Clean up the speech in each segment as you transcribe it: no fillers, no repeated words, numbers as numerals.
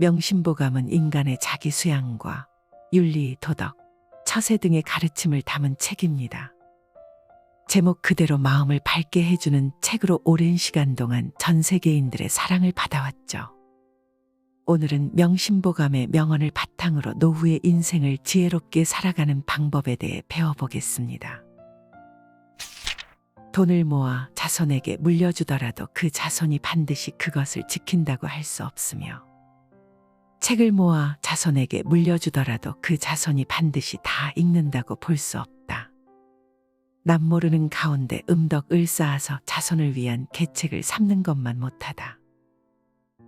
명심보감은 인간의 자기 수양과 윤리, 도덕, 처세 등의 가르침을 담은 책입니다. 제목 그대로 마음을 밝게 해주는 책으로 오랜 시간 동안 전 세계인들의 사랑을 받아왔죠. 오늘은 명심보감의 명언을 바탕으로 노후의 인생을 지혜롭게 살아가는 방법에 대해 배워보겠습니다. 돈을 모아 자손에게 물려주더라도 그 자손이 반드시 그것을 지킨다고 할 수 없으며, 책을 모아 자손에게 물려주더라도 그 자손이 반드시 다 읽는다고 볼 수 없다. 남모르는 가운데 음덕을 쌓아서 자손을 위한 계책을 삼는 것만 못하다.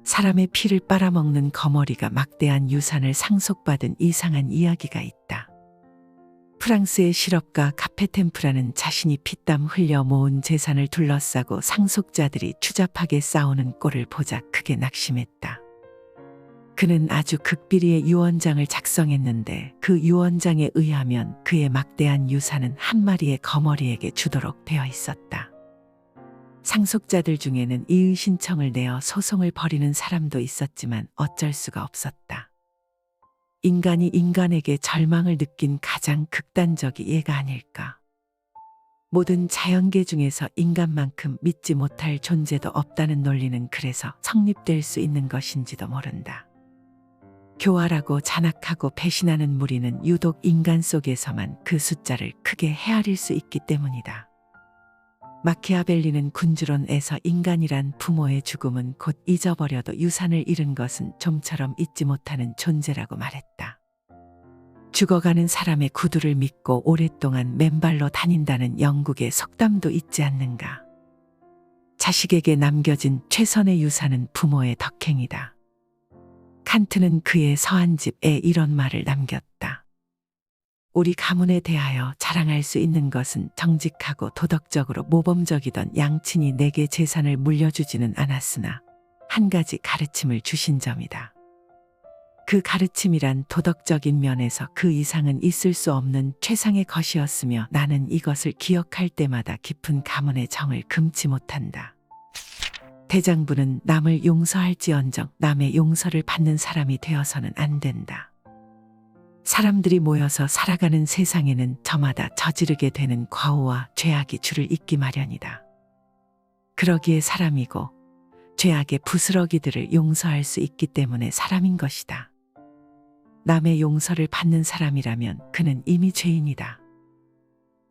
사람의 피를 빨아먹는 거머리가 막대한 유산을 상속받은 이상한 이야기가 있다. 프랑스의 실업가 카페템프라는 자신이 피땀 흘려 모은 재산을 둘러싸고 상속자들이 추잡하게 싸우는 꼴을 보자 크게 낙심했다. 그는 아주 극비리의 유언장을 작성했는데 그 유언장에 의하면 그의 막대한 유산은 한 마리의 거머리에게 주도록 되어 있었다. 상속자들 중에는 이의 신청을 내어 소송을 벌이는 사람도 있었지만 어쩔 수가 없었다. 인간이 인간에게 절망을 느낀 가장 극단적이 얘가 아닐까. 모든 자연계 중에서 인간만큼 믿지 못할 존재도 없다는 논리는 그래서 성립될 수 있는 것인지도 모른다. 교활하고 잔악하고 배신하는 무리는 유독 인간 속에서만 그 숫자를 크게 헤아릴 수 있기 때문이다. 마키아벨리는 군주론에서 인간이란 부모의 죽음은 곧 잊어버려도 유산을 잃은 것은 좀처럼 잊지 못하는 존재라고 말했다. 죽어가는 사람의 구두를 믿고 오랫동안 맨발로 다닌다는 영국의 속담도 있지 않는가. 자식에게 남겨진 최선의 유산은 부모의 덕행이다. 칸트는 그의 서한집에 이런 말을 남겼다. 우리 가문에 대하여 자랑할 수 있는 것은 정직하고 도덕적으로 모범적이던 양친이 내게 재산을 물려주지는 않았으나 한 가지 가르침을 주신 점이다. 그 가르침이란 도덕적인 면에서 그 이상은 있을 수 없는 최상의 것이었으며 나는 이것을 기억할 때마다 깊은 가문의 정을 금치 못한다. 대장부는 남을 용서할지언정 남의 용서를 받는 사람이 되어서는 안 된다. 사람들이 모여서 살아가는 세상에는 저마다 저지르게 되는 과오와 죄악이 줄을 잇기 마련이다. 그러기에 사람이고 죄악의 부스러기들을 용서할 수 있기 때문에 사람인 것이다. 남의 용서를 받는 사람이라면 그는 이미 죄인이다.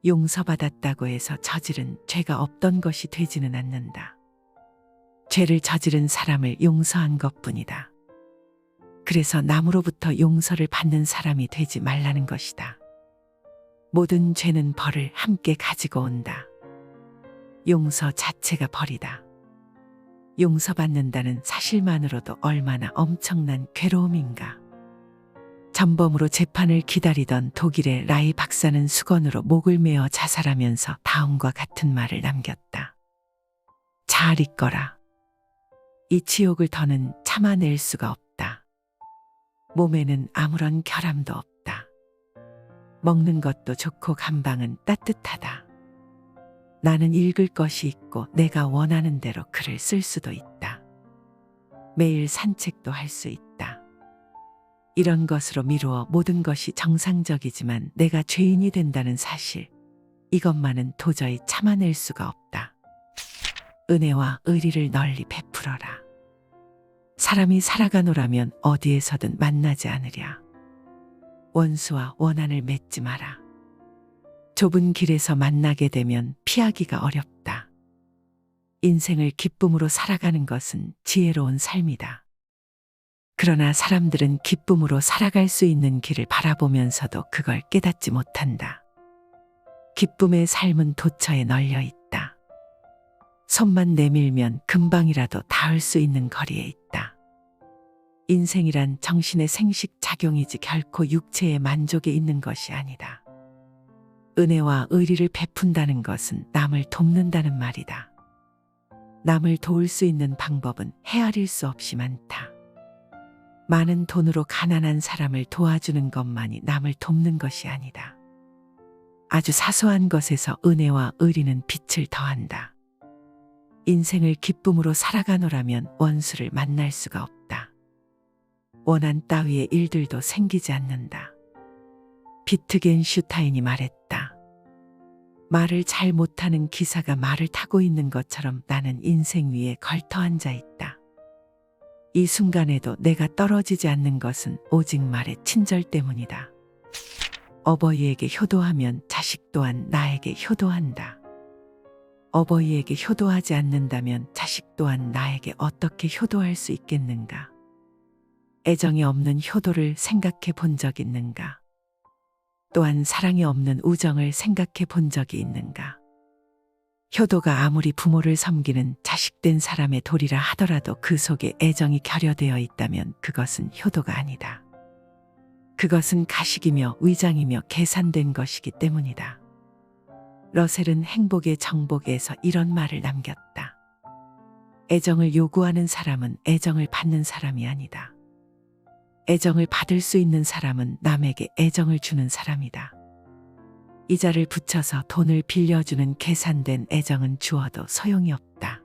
용서받았다고 해서 저지른 죄가 없던 것이 되지는 않는다. 죄를 저지른 사람을 용서한 것뿐이다. 그래서 남으로부터 용서를 받는 사람이 되지 말라는 것이다. 모든 죄는 벌을 함께 가지고 온다. 용서 자체가 벌이다. 용서받는다는 사실만으로도 얼마나 엄청난 괴로움인가. 전범으로 재판을 기다리던 독일의 라이 박사는 수건으로 목을 메어 자살하면서 다음과 같은 말을 남겼다. 잘 있거라. 이 치욕을 더는 참아낼 수가 없다. 몸에는 아무런 결함도 없다. 먹는 것도 좋고 감방은 따뜻하다. 나는 읽을 것이 있고 내가 원하는 대로 글을 쓸 수도 있다. 매일 산책도 할 수 있다. 이런 것으로 미루어 모든 것이 정상적이지만 내가 죄인이 된다는 사실, 이것만은 도저히 참아낼 수가 없다. 은혜와 의리를 널리 베풀어라. 사람이 살아가노라면 어디에서든 만나지 않으랴. 원수와 원한을 맺지 마라. 좁은 길에서 만나게 되면 피하기가 어렵다. 인생을 기쁨으로 살아가는 것은 지혜로운 삶이다. 그러나 사람들은 기쁨으로 살아갈 수 있는 길을 바라보면서도 그걸 깨닫지 못한다. 기쁨의 삶은 도처에 널려 있다. 손만 내밀면 금방이라도 닿을 수 있는 거리에 있다. 인생이란 정신의 생식 작용이지 결코 육체의 만족에 있는 것이 아니다. 은혜와 의리를 베푼다는 것은 남을 돕는다는 말이다. 남을 도울 수 있는 방법은 헤아릴 수 없이 많다. 많은 돈으로 가난한 사람을 도와주는 것만이 남을 돕는 것이 아니다. 아주 사소한 것에서 은혜와 의리는 빛을 더한다. 인생을 기쁨으로 살아가노라면 원수를 만날 수가 없다. 원한 따위의 일들도 생기지 않는다. 비트겐슈타인이 말했다. 말을 잘 못하는 기사가 말을 타고 있는 것처럼 나는 인생 위에 걸터 앉아 있다. 이 순간에도 내가 떨어지지 않는 것은 오직 말의 친절 때문이다. 어버이에게 효도하면 자식 또한 나에게 효도한다. 어버이에게 효도하지 않는다면 자식 또한 나에게 어떻게 효도할 수 있겠는가? 애정이 없는 효도를 생각해 본 적 있는가? 또한 사랑이 없는 우정을 생각해 본 적이 있는가? 효도가 아무리 부모를 섬기는 자식된 사람의 도리라 하더라도 그 속에 애정이 결여되어 있다면 그것은 효도가 아니다. 그것은 가식이며 위장이며 계산된 것이기 때문이다. 러셀은 행복의 정복에서 이런 말을 남겼다. 애정을 요구하는 사람은 애정을 받는 사람이 아니다. 애정을 받을 수 있는 사람은 남에게 애정을 주는 사람이다. 이자를 붙여서 돈을 빌려주는 계산된 애정은 주어도 소용이 없다.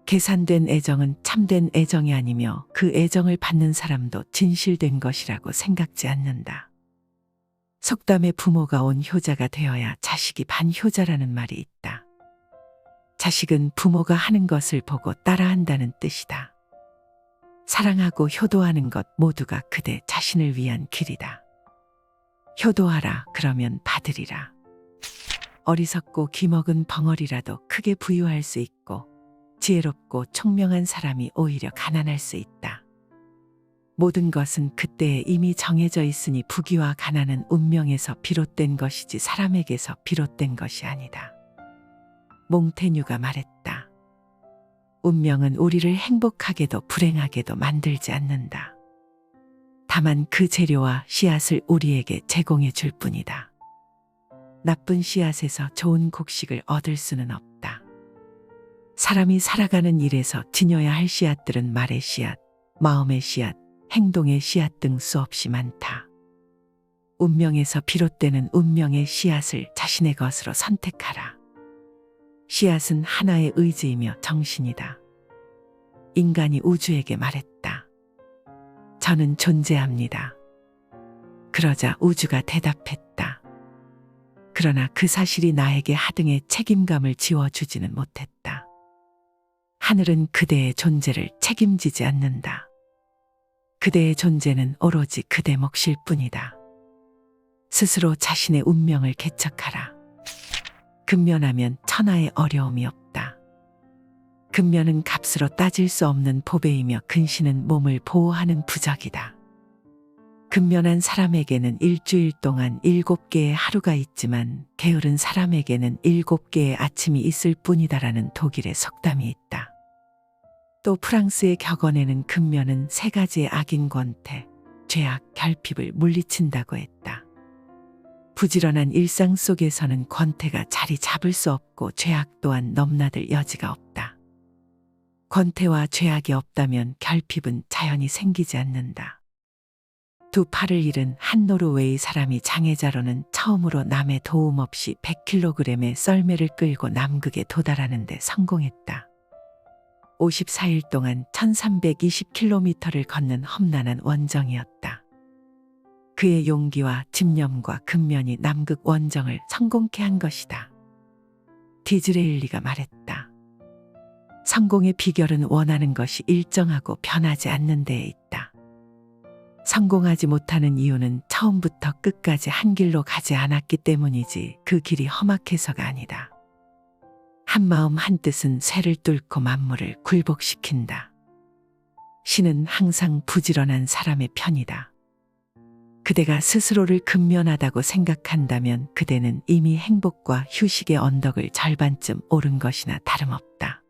계산된 애정은 참된 애정이 아니며 그 애정을 받는 사람도 진실된 것이라고 생각지 않는다. 속담에 부모가 온 효자가 되어야 자식이 반효자라는 말이 있다. 자식은 부모가 하는 것을 보고 따라한다는 뜻이다. 사랑하고 효도하는 것 모두가 그대 자신을 위한 길이다. 효도하라 그러면 받으리라. 어리석고 기먹은 벙어리라도 크게 부유할 수 있고 지혜롭고 총명한 사람이 오히려 가난할 수 있다. 모든 것은 그때에 이미 정해져 있으니 부귀와 가난은 운명에서 비롯된 것이지 사람에게서 비롯된 것이 아니다. 몽테뉴가 말했다. 운명은 우리를 행복하게도 불행하게도 만들지 않는다. 다만 그 재료와 씨앗을 우리에게 제공해 줄 뿐이다. 나쁜 씨앗에서 좋은 곡식을 얻을 수는 없다. 사람이 살아가는 일에서 지녀야 할 씨앗들은 말의 씨앗, 마음의 씨앗, 행동의 씨앗 등 수없이 많다. 운명에서 비롯되는 운명의 씨앗을 자신의 것으로 선택하라. 씨앗은 하나의 의지이며 정신이다. 인간이 우주에게 말했다. 저는 존재합니다. 그러자 우주가 대답했다. 그러나 그 사실이 나에게 하등의 책임감을 지워주지는 못했다. 하늘은 그대의 존재를 책임지지 않는다. 그대의 존재는 오로지 그대 몫일 뿐이다. 스스로 자신의 운명을 개척하라. 근면하면 천하의 어려움이 없다. 근면은 값으로 따질 수 없는 보배이며 근신은 몸을 보호하는 부적이다. 근면한 사람에게는 일주일 동안 7개의 하루가 있지만 게으른 사람에게는 7개의 아침이 있을 뿐이다라는 독일의 속담이 있다. 또 프랑스의 격언에는 근면은 3가지의 악인 권태, 죄악, 결핍을 물리친다고 했다. 부지런한 일상 속에서는 권태가 자리 잡을 수 없고 죄악 또한 넘나들 여지가 없다. 권태와 죄악이 없다면 결핍은 자연히 생기지 않는다. 2팔을 잃은 한 노르웨이 사람이 장애자로는 처음으로 남의 도움 없이 100kg의 썰매를 끌고 남극에 도달하는 데 성공했다. 54일 동안 1320km를 걷는 험난한 원정이었다. 그의 용기와 집념과 근면이 남극 원정을 성공케 한 것이다. 디즈레일리가 말했다. 성공의 비결은 원하는 것이 일정하고 변하지 않는 데에 있다. 성공하지 못하는 이유는 처음부터 끝까지 한 길로 가지 않았기 때문이지 그 길이 험악해서가 아니다. 한 마음 한 뜻은 쇠를 뚫고 만물을 굴복시킨다. 신은 항상 부지런한 사람의 편이다. 그대가 스스로를 근면하다고 생각한다면 그대는 이미 행복과 휴식의 언덕을 절반쯤 오른 것이나 다름없다.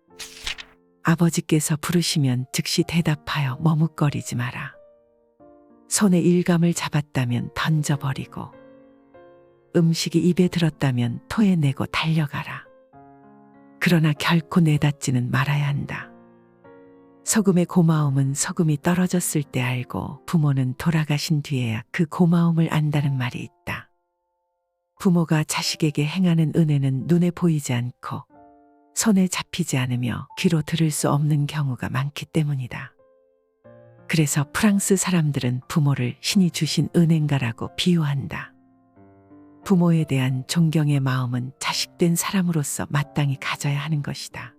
아버지께서 부르시면 즉시 대답하여 머뭇거리지 마라. 손에 일감을 잡았다면 던져버리고 음식이 입에 들었다면 토해내고 달려가라. 그러나 결코 내닫지는 말아야 한다. 소금의 고마움은 소금이 떨어졌을 때 알고 부모는 돌아가신 뒤에야 그 고마움을 안다는 말이 있다. 부모가 자식에게 행하는 은혜는 눈에 보이지 않고 손에 잡히지 않으며 귀로 들을 수 없는 경우가 많기 때문이다. 그래서 프랑스 사람들은 부모를 신이 주신 은행가라고 비유한다. 부모에 대한 존경의 마음은 자식된 사람으로서 마땅히 가져야 하는 것이다.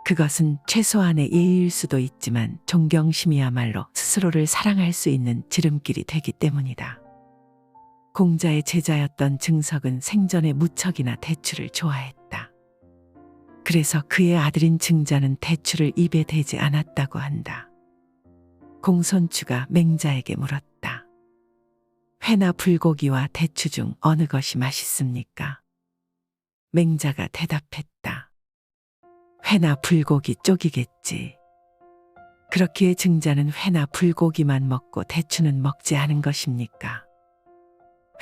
그것은 최소한의 예의일 수도 있지만 존경심이야말로 스스로를 사랑할 수 있는 지름길이 되기 때문이다. 공자의 제자였던 증석은 생전에 무척이나 대추를 좋아했다. 그래서 그의 아들인 증자는 대추를 입에 대지 않았다고 한다. 공손추가 맹자에게 물었다. 회나 불고기와 대추 중 어느 것이 맛있습니까? 맹자가 대답했다. 회나 불고기 쪽이겠지. 그렇기에 증자는 회나 불고기만 먹고 대추는 먹지 않은 것입니까?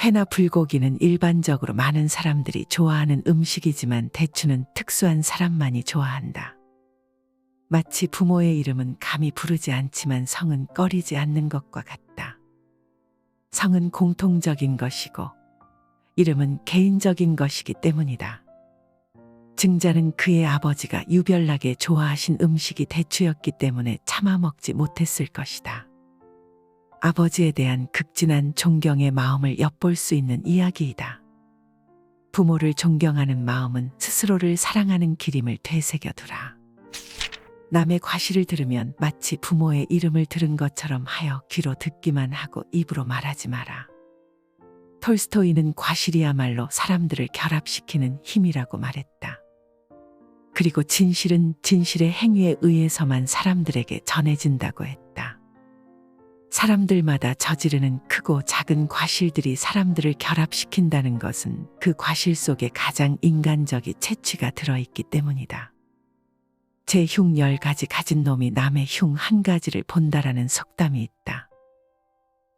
회나 불고기는 일반적으로 많은 사람들이 좋아하는 음식이지만 대추는 특수한 사람만이 좋아한다. 마치 부모의 이름은 감히 부르지 않지만 성은 꺼리지 않는 것과 같다. 성은 공통적인 것이고 이름은 개인적인 것이기 때문이다. 증자는 그의 아버지가 유별나게 좋아하신 음식이 대추였기 때문에 참아 먹지 못했을 것이다. 아버지에 대한 극진한 존경의 마음을 엿볼 수 있는 이야기이다. 부모를 존경하는 마음은 스스로를 사랑하는 길임을 되새겨두라. 남의 과시를 들으면 마치 부모의 이름을 들은 것처럼 하여 귀로 듣기만 하고 입으로 말하지 마라. 톨스토이는 과실이야말로 사람들을 결합시키는 힘이라고 말했다. 그리고 진실은 진실의 행위에 의해서만 사람들에게 전해진다고 했다. 사람들마다 저지르는 크고 작은 과실들이 사람들을 결합시킨다는 것은 그 과실 속에 가장 인간적인 채취가 들어있기 때문이다. 제 흉 10가지 가진 놈이 남의 흉 1가지를 본다라는 속담이 있다.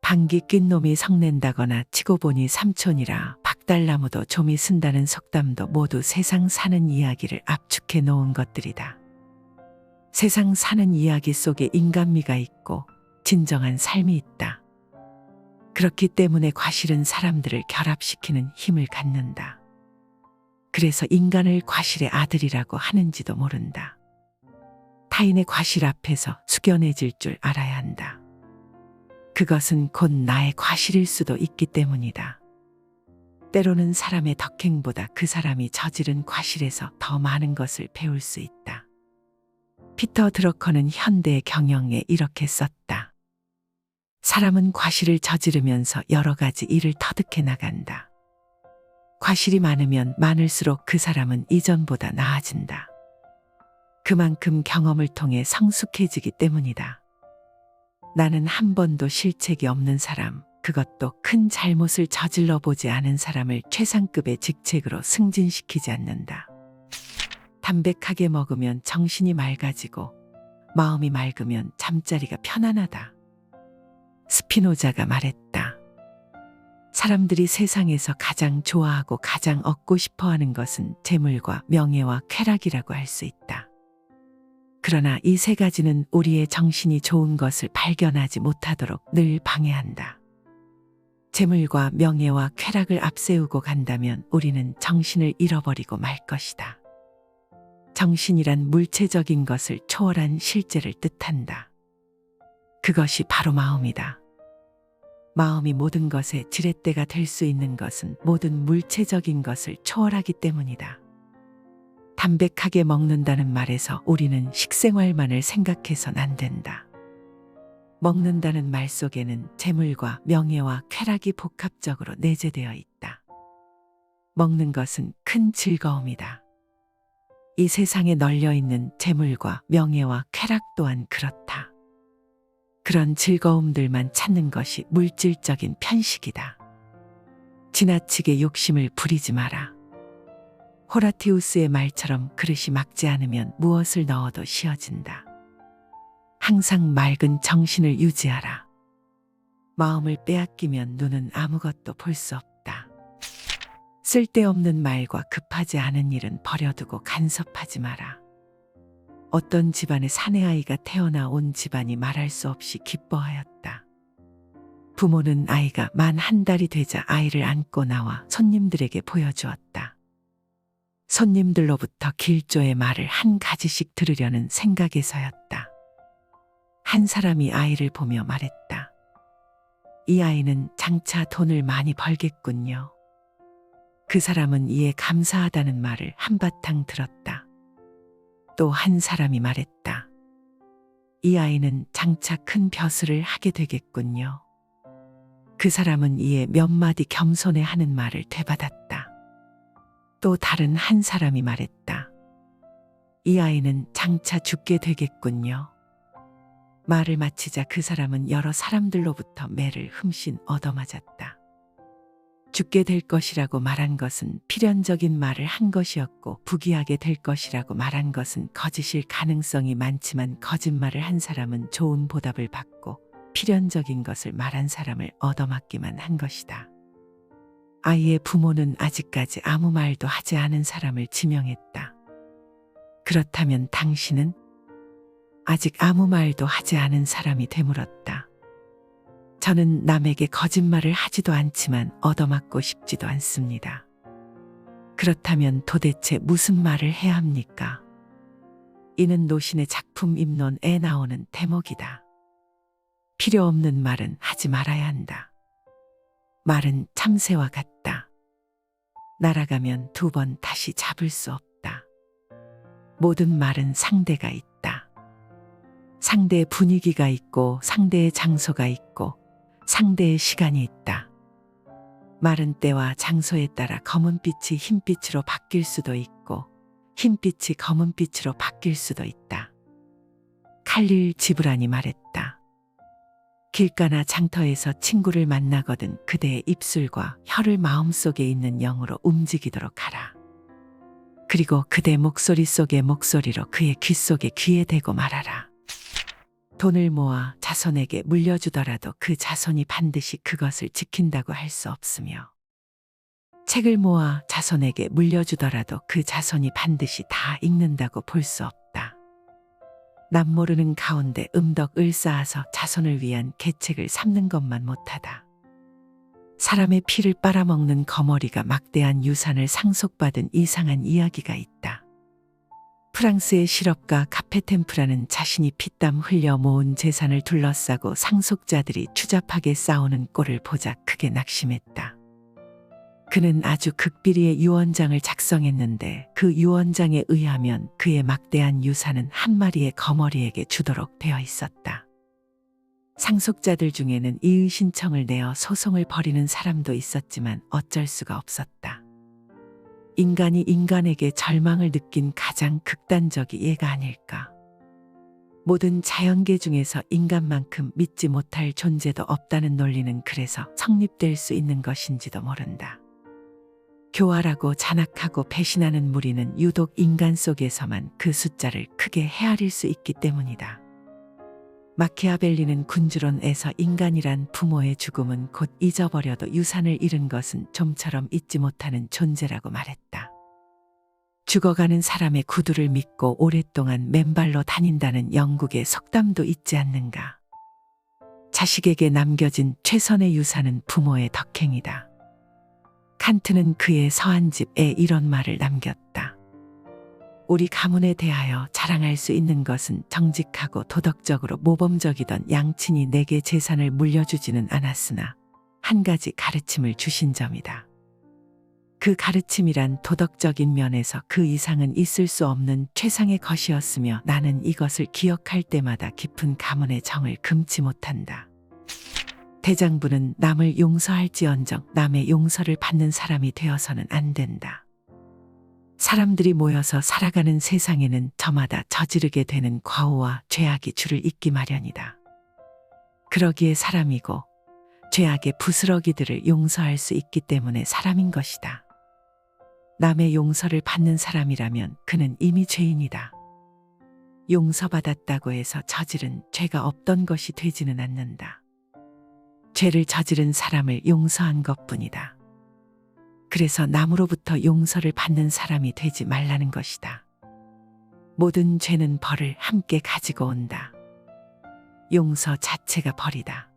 방귀 낀 놈이 성낸다거나 치고 보니 삼촌이라 박달나무도 좀이 쓴다는 속담도 모두 세상 사는 이야기를 압축해 놓은 것들이다. 세상 사는 이야기 속에 인간미가 있고 진정한 삶이 있다. 그렇기 때문에 과실은 사람들을 결합시키는 힘을 갖는다. 그래서 인간을 과실의 아들이라고 하는지도 모른다. 타인의 과실 앞에서 숙연해질 줄 알아야 한다. 그것은 곧 나의 과실일 수도 있기 때문이다. 때로는 사람의 덕행보다 그 사람이 저지른 과실에서 더 많은 것을 배울 수 있다. 피터 드러커는 현대의 경영에 이렇게 썼다. 사람은 과실을 저지르면서 여러 가지 일을 터득해 나간다. 과실이 많으면 많을수록 그 사람은 이전보다 나아진다. 그만큼 경험을 통해 성숙해지기 때문이다. 나는 한 번도 실책이 없는 사람, 그것도 큰 잘못을 저질러 보지 않은 사람을 최상급의 직책으로 승진시키지 않는다. 담백하게 먹으면 정신이 맑아지고 마음이 맑으면 잠자리가 편안하다. 스피노자가 말했다. 사람들이 세상에서 가장 좋아하고 가장 얻고 싶어하는 것은 재물과 명예와 쾌락이라고 할 수 있다. 그러나 이 세 가지는 우리의 정신이 좋은 것을 발견하지 못하도록 늘 방해한다. 재물과 명예와 쾌락을 앞세우고 간다면 우리는 정신을 잃어버리고 말 것이다. 정신이란 물체적인 것을 초월한 실제를 뜻한다. 그것이 바로 마음이다. 마음이 모든 것의 지렛대가 될 수 있는 것은 모든 물체적인 것을 초월하기 때문이다. 담백하게 먹는다는 말에서 우리는 식생활만을 생각해선 안 된다. 먹는다는 말 속에는 재물과 명예와 쾌락이 복합적으로 내재되어 있다. 먹는 것은 큰 즐거움이다. 이 세상에 널려 있는 재물과 명예와 쾌락 또한 그렇다. 그런 즐거움들만 찾는 것이 물질적인 편식이다. 지나치게 욕심을 부리지 마라. 호라티우스의 말처럼 그릇이 막지 않으면 무엇을 넣어도 씌어진다. 항상 맑은 정신을 유지하라. 마음을 빼앗기면 눈은 아무것도 볼 수 없다. 쓸데없는 말과 급하지 않은 일은 버려두고 간섭하지 마라. 어떤 집안에 사내아이가 태어나 온 집안이 말할 수 없이 기뻐하였다. 부모는 아이가 만 1달이 되자 아이를 안고 나와 손님들에게 보여주었다. 손님들로부터 길조의 말을 한 가지씩 들으려는 생각에서였다. 한 사람이 아이를 보며 말했다. 이 아이는 장차 돈을 많이 벌겠군요. 그 사람은 이에 감사하다는 말을 한바탕 들었다. 또 한 사람이 말했다. 이 아이는 장차 큰 벼슬을 하게 되겠군요. 그 사람은 이에 몇 마디 겸손해 하는 말을 되받았다. 또 다른 한 사람이 말했다. 이 아이는 장차 죽게 되겠군요. 말을 마치자 그 사람은 여러 사람들로부터 매를 흠씬 얻어맞았다. 죽게 될 것이라고 말한 것은 필연적인 말을 한 것이었고 부귀하게 될 것이라고 말한 것은 거짓일 가능성이 많지만 거짓말을 한 사람은 좋은 보답을 받고 필연적인 것을 말한 사람을 얻어맞기만 한 것이다. 아이의 부모는 아직까지 아무 말도 하지 않은 사람을 지명했다. 그렇다면 당신은? 아직 아무 말도 하지 않은 사람이 되물었다. 저는 남에게 거짓말을 하지도 않지만 얻어맞고 싶지도 않습니다. 그렇다면 도대체 무슨 말을 해야 합니까? 이는 노신의 작품 입론에 나오는 대목이다. 필요 없는 말은 하지 말아야 한다. 말은 참새와 같다. 날아가면 2번 다시 잡을 수 없다. 모든 말은 상대가 있다. 상대의 분위기가 있고 상대의 장소가 있고 상대의 시간이 있다. 말은 때와 장소에 따라 검은빛이 흰빛으로 바뀔 수도 있고 흰빛이 검은빛으로 바뀔 수도 있다. 칼릴 지브란이 말했다. 길가나 장터에서 친구를 만나거든 그대의 입술과 혀를 마음속에 있는 영으로 움직이도록 하라. 그리고 그대 목소리 속의 목소리로 그의 귀 속에 귀에 대고 말하라. 돈을 모아 자손에게 물려주더라도 그 자손이 반드시 그것을 지킨다고 할 수 없으며 책을 모아 자손에게 물려주더라도 그 자손이 반드시 다 읽는다고 볼 수 없다. 남모르는 가운데 음덕을 쌓아서 자손을 위한 계책을 삼는 것만 못하다. 사람의 피를 빨아먹는 거머리가 막대한 유산을 상속받은 이상한 이야기가 있다. 프랑스의 실업가 카페템프라는 자신이 피땀 흘려 모은 재산을 둘러싸고 상속자들이 추잡하게 싸우는 꼴을 보자 크게 낙심했다. 그는 아주 극비리의 유언장을 작성했는데 그 유언장에 의하면 그의 막대한 유산은 한 마리의 거머리에게 주도록 되어 있었다. 상속자들 중에는 이의 신청을 내어 소송을 벌이는 사람도 있었지만 어쩔 수가 없었다. 인간이 인간에게 절망을 느낀 가장 극단적이 얘가 아닐까. 모든 자연계 중에서 인간만큼 믿지 못할 존재도 없다는 논리는 그래서 성립될 수 있는 것인지도 모른다. 교활하고 잔악하고 배신하는 무리는 유독 인간 속에서만 그 숫자를 크게 헤아릴 수 있기 때문이다. 마키아벨리는 군주론에서 인간이란 부모의 죽음은 곧 잊어버려도 유산을 잃은 것은 좀처럼 잊지 못하는 존재라고 말했다. 죽어가는 사람의 구두를 믿고 오랫동안 맨발로 다닌다는 영국의 속담도 있지 않는가. 자식에게 남겨진 최선의 유산은 부모의 덕행이다. 칸트는 그의 서한집에 이런 말을 남겼다. 우리 가문에 대하여 자랑할 수 있는 것은 정직하고 도덕적으로 모범적이던 양친이 내게 재산을 물려주지는 않았으나 한 가지 가르침을 주신 점이다. 그 가르침이란 도덕적인 면에서 그 이상은 있을 수 없는 최상의 것이었으며 나는 이것을 기억할 때마다 깊은 가문의 정을 금치 못한다. 대장부는 남을 용서할지언정 남의 용서를 받는 사람이 되어서는 안 된다. 사람들이 모여서 살아가는 세상에는 저마다 저지르게 되는 과오와 죄악이 줄을 잇기 마련이다. 그러기에 사람이고 죄악의 부스러기들을 용서할 수 있기 때문에 사람인 것이다. 남의 용서를 받는 사람이라면 그는 이미 죄인이다. 용서받았다고 해서 저지른 죄가 없던 것이 되지는 않는다. 죄를 저지른 사람을 용서한 것뿐이다. 그래서 남으로부터 용서를 받는 사람이 되지 말라는 것이다. 모든 죄는 벌을 함께 가지고 온다. 용서 자체가 벌이다.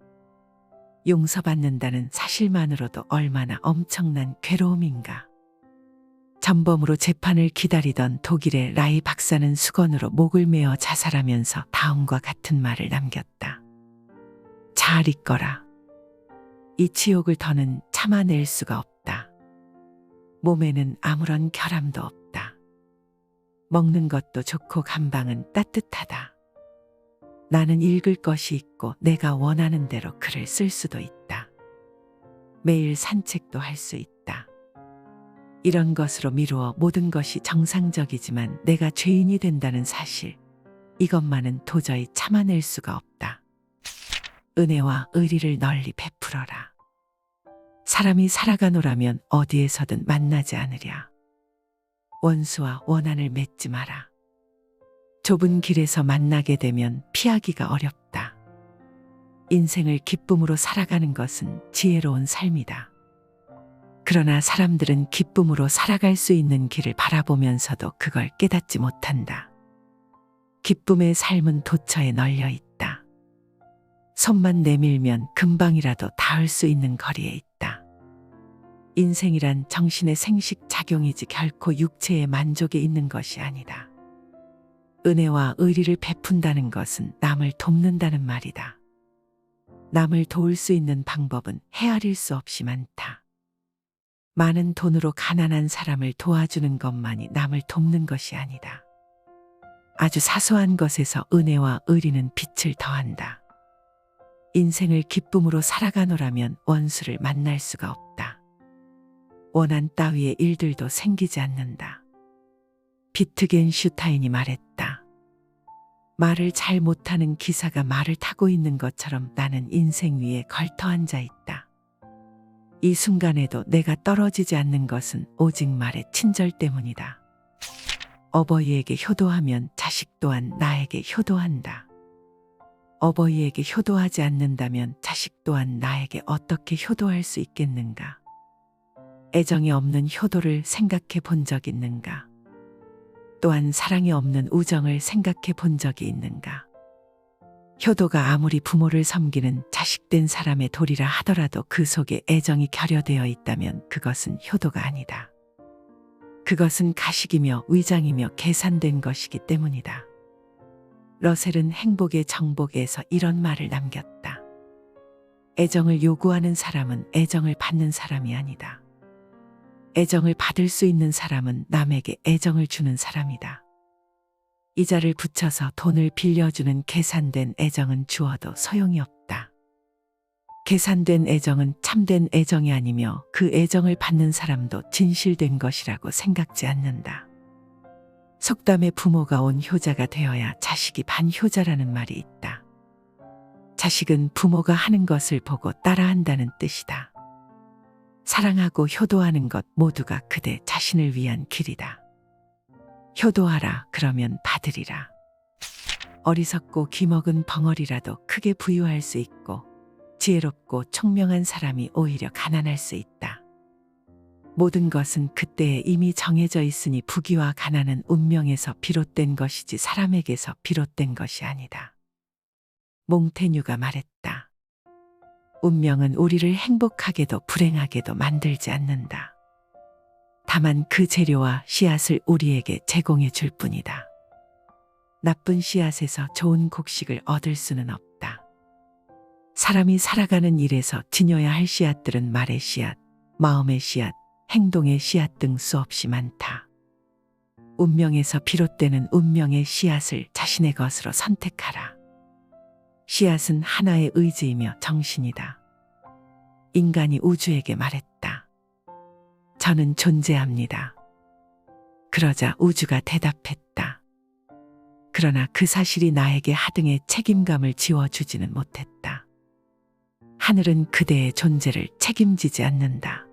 용서받는다는 사실만으로도 얼마나 엄청난 괴로움인가. 전범으로 재판을 기다리던 독일의 라이 박사는 수건으로 목을 메어 자살하면서 다음과 같은 말을 남겼다. 잘 있거라. 이 치욕을 더는 참아낼 수가 없다. 몸에는 아무런 결함도 없다. 먹는 것도 좋고 감방은 따뜻하다. 나는 읽을 것이 있고 내가 원하는 대로 글을 쓸 수도 있다. 매일 산책도 할 수 있다. 이런 것으로 미루어 모든 것이 정상적이지만 내가 죄인이 된다는 사실, 이것만은 도저히 참아낼 수가 없다. 은혜와 의리를 널리 베풀어라. 사람이 살아가노라면 어디에서든 만나지 않으랴. 원수와 원한을 맺지 마라. 좁은 길에서 만나게 되면 피하기가 어렵다. 인생을 기쁨으로 살아가는 것은 지혜로운 삶이다. 그러나 사람들은 기쁨으로 살아갈 수 있는 길을 바라보면서도 그걸 깨닫지 못한다. 기쁨의 삶은 도처에 널려 있다. 손만 내밀면 금방이라도 닿을 수 있는 거리에 있다. 인생이란 정신의 생식 작용이지 결코 육체의 만족에 있는 것이 아니다. 은혜와 의리를 베푼다는 것은 남을 돕는다는 말이다. 남을 도울 수 있는 방법은 헤아릴 수 없이 많다. 많은 돈으로 가난한 사람을 도와주는 것만이 남을 돕는 것이 아니다. 아주 사소한 것에서 은혜와 의리는 빛을 더한다. 인생을 기쁨으로 살아가노라면 원수를 만날 수가 없다. 원한 따위의 일들도 생기지 않는다. 비트겐슈타인이 말했다. 말을 잘 못하는 기사가 말을 타고 있는 것처럼 나는 인생 위에 걸터 앉아 있다. 이 순간에도 내가 떨어지지 않는 것은 오직 말의 친절 때문이다. 어버이에게 효도하면 자식 또한 나에게 효도한다. 어버이에게 효도하지 않는다면 자식 또한 나에게 어떻게 효도할 수 있겠는가? 애정이 없는 효도를 생각해 본 적 있는가? 또한 사랑이 없는 우정을 생각해 본 적이 있는가? 효도가 아무리 부모를 섬기는 자식된 사람의 도리라 하더라도 그 속에 애정이 결여되어 있다면 그것은 효도가 아니다. 그것은 가식이며 위장이며 계산된 것이기 때문이다. 러셀은 행복의 정복에서 이런 말을 남겼다. 애정을 요구하는 사람은 애정을 받는 사람이 아니다. 애정을 받을 수 있는 사람은 남에게 애정을 주는 사람이다. 이자를 붙여서 돈을 빌려주는 계산된 애정은 주어도 소용이 없다. 계산된 애정은 참된 애정이 아니며 그 애정을 받는 사람도 진실된 것이라고 생각지 않는다. 속담에 부모가 온 효자가 되어야 자식이 반효자라는 말이 있다. 자식은 부모가 하는 것을 보고 따라한다는 뜻이다. 사랑하고 효도하는 것 모두가 그대 자신을 위한 길이다. 효도하라 그러면 받으리라. 어리석고 기먹은 벙어리라도 크게 부유할 수 있고 지혜롭고 총명한 사람이 오히려 가난할 수 있다. 모든 것은 그때에 이미 정해져 있으니 부귀와 가난은 운명에서 비롯된 것이지 사람에게서 비롯된 것이 아니다. 몽테뉴가 말했다. 운명은 우리를 행복하게도 불행하게도 만들지 않는다. 다만 그 재료와 씨앗을 우리에게 제공해 줄 뿐이다. 나쁜 씨앗에서 좋은 곡식을 얻을 수는 없다. 사람이 살아가는 일에서 지녀야 할 씨앗들은 말의 씨앗, 마음의 씨앗, 행동의 씨앗 등 수없이 많다. 운명에서 비롯되는 운명의 씨앗을 자신의 것으로 선택하라. 씨앗은 하나의 의지이며 정신이다. 인간이 우주에게 말했다. 저는 존재합니다. 그러자 우주가 대답했다. 그러나 그 사실이 나에게 하등의 책임감을 지워주지는 못했다. 하늘은 그대의 존재를 책임지지 않는다.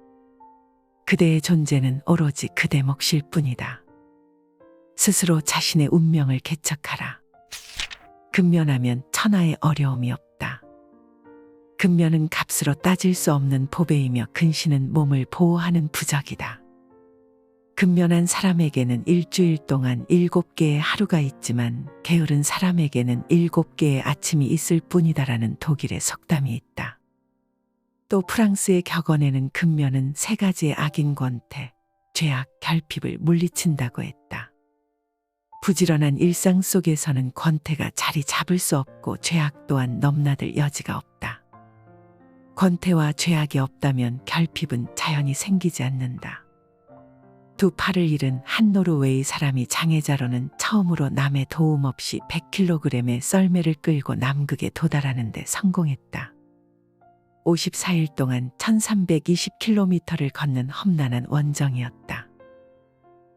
그대의 존재는 오로지 그대 몫일 뿐이다. 스스로 자신의 운명을 개척하라. 근면하면 천하의 어려움이 없다. 근면은 값으로 따질 수 없는 보배이며 근신은 몸을 보호하는 부적이다. 근면한 사람에게는 일주일 동안 7개의 하루가 있지만 게으른 사람에게는 7개의 아침이 있을 뿐이다라는 독일의 속담이 있다. 또 프랑스의 격언에는 근면은 3가지의 악인 권태, 죄악, 결핍을 물리친다고 했다. 부지런한 일상 속에서는 권태가 자리 잡을 수 없고 죄악 또한 넘나들 여지가 없다. 권태와 죄악이 없다면 결핍은 자연히 생기지 않는다. 두 팔을 잃은 한 노르웨이 사람이 장애자로는 처음으로 남의 도움 없이 100kg의 썰매를 끌고 남극에 도달하는 데 성공했다. 54일 동안 1320km를 걷는 험난한 원정이었다.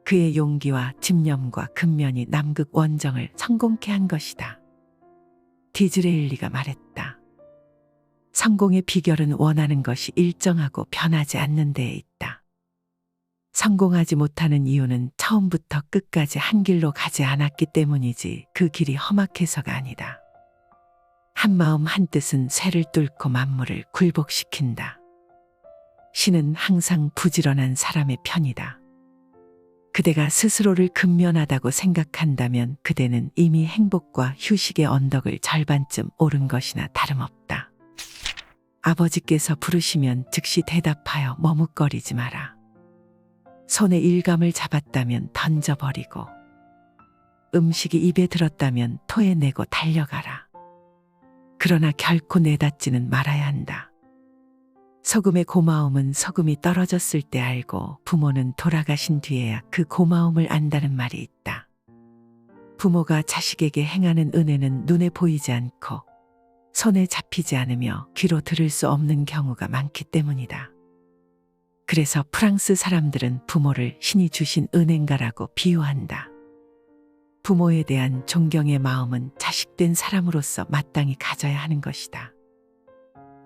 그의 용기와 집념과 근면이 남극 원정을 성공케 한 것이다. 디즈레일리가 말했다. 성공의 비결은 원하는 것이 일정하고 변하지 않는 데에 있다. 성공하지 못하는 이유는 처음부터 끝까지 한 길로 가지 않았기 때문이지 그 길이 험악해서가 아니다. 한 마음 한 뜻은 쇠를 뚫고 만물을 굴복시킨다. 신은 항상 부지런한 사람의 편이다. 그대가 스스로를 근면하다고 생각한다면 그대는 이미 행복과 휴식의 언덕을 절반쯤 오른 것이나 다름없다. 아버지께서 부르시면 즉시 대답하여 머뭇거리지 마라. 손에 일감을 잡았다면 던져버리고 음식이 입에 들었다면 토해내고 달려가라. 그러나 결코 내닫지는 말아야 한다. 소금의 고마움은 소금이 떨어졌을 때 알고 부모는 돌아가신 뒤에야 그 고마움을 안다는 말이 있다. 부모가 자식에게 행하는 은혜는 눈에 보이지 않고 손에 잡히지 않으며 귀로 들을 수 없는 경우가 많기 때문이다. 그래서 프랑스 사람들은 부모를 신이 주신 은행가라고 비유한다. 부모에 대한 존경의 마음은 자식된 사람으로서 마땅히 가져야 하는 것이다.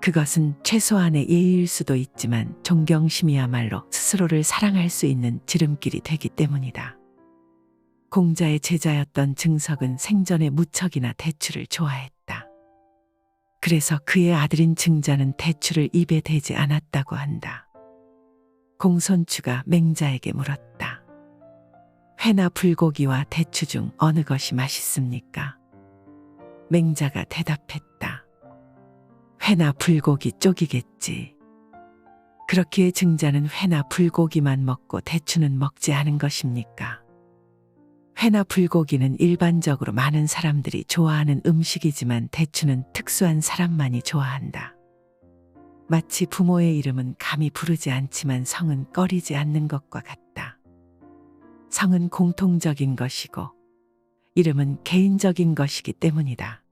그것은 최소한의 예의일 수도 있지만 존경심이야말로 스스로를 사랑할 수 있는 지름길이 되기 때문이다. 공자의 제자였던 증석은 생전에 무척이나 대추를 좋아했다. 그래서 그의 아들인 증자는 대추를 입에 대지 않았다고 한다. 공손추가 맹자에게 물었다. 회나 불고기와 대추 중 어느 것이 맛있습니까? 맹자가 대답했다. 회나 불고기 쪽이겠지. 그렇기에 증자는 회나 불고기만 먹고 대추는 먹지 않은 것입니까? 회나 불고기는 일반적으로 많은 사람들이 좋아하는 음식이지만 대추는 특수한 사람만이 좋아한다. 마치 부모의 이름은 감히 부르지 않지만 성은 꺼리지 않는 것과 같다. 성은 공통적인 것이고 이름은 개인적인 것이기 때문이다.